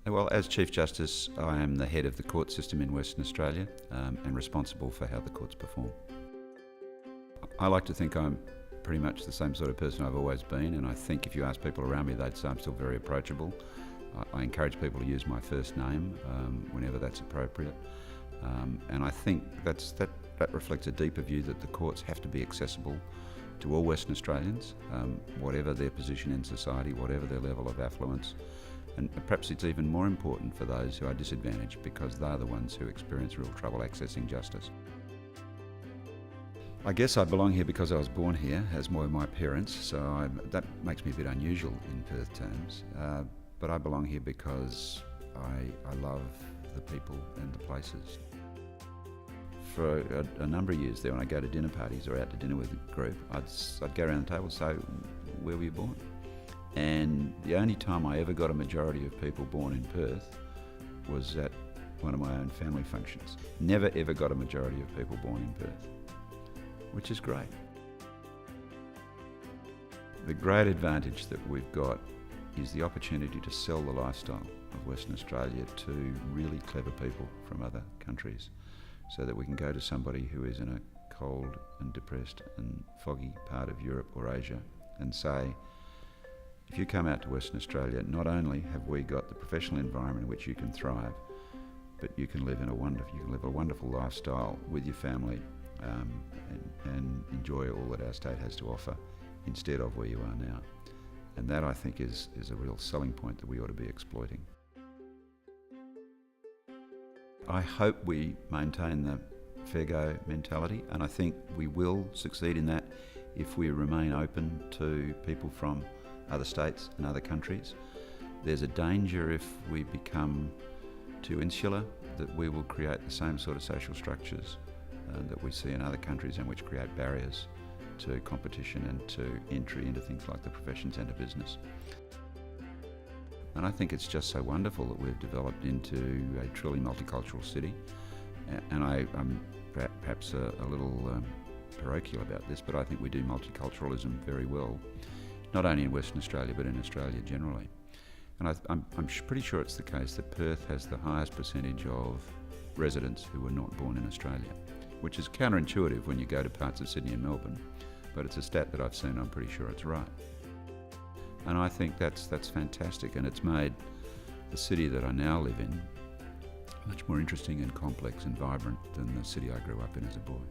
Well, as Chief Justice, I am the head of the court system in Western Australia and responsible for how the courts perform. I like to think I'm pretty much the same sort of person I've always been, and I think if you ask people around me, they'd say I'm still very approachable. I encourage people to use my first name whenever that's appropriate, and I think that reflects a deeper view that the courts have to be accessible to all Western Australians, whatever their position in society, whatever their level of affluence. And perhaps it's even more important for those who are disadvantaged because they're the ones who experience real trouble accessing justice. I guess I belong here because I was born here, as were my parents, so that makes me a bit unusual in Perth terms. But I belong here because I love the people and the places. For a number of years there, when I go to dinner parties or out to dinner with a group, I'd go around the table and say, "Where were you born?" And the only time I ever got a majority of people born in Perth was at one of my own family functions. Never ever got a majority of people born in Perth, which is great. The great advantage that we've got is the opportunity to sell the lifestyle of Western Australia to really clever people from other countries, so that we can go to somebody who is in a cold and depressed and foggy part of Europe or Asia and say, if you come out to Western Australia, not only have we got the professional environment in which you can thrive, but you can live a wonderful lifestyle with your family and enjoy all that our state has to offer instead of where you are now. And that, I think, is a real selling point that we ought to be exploiting. I hope we maintain the fair go mentality, and I think we will succeed in that if we remain open to people from other states and other countries. There's a danger if we become too insular that we will create the same sort of social structures that we see in other countries, and which create barriers to competition and to entry into things like the professions and to business. And I think it's just so wonderful that we've developed into a truly multicultural city. And I'm perhaps a little parochial about this, but I think we do multiculturalism very well, not only in Western Australia but in Australia generally. And I'm pretty sure it's the case that Perth has the highest percentage of residents who were not born in Australia, which is counterintuitive when you go to parts of Sydney and Melbourne, but it's a stat that I've seen. I'm pretty sure it's right. And I think that's fantastic, and it's made the city that I now live in much more interesting and complex and vibrant than the city I grew up in as a boy.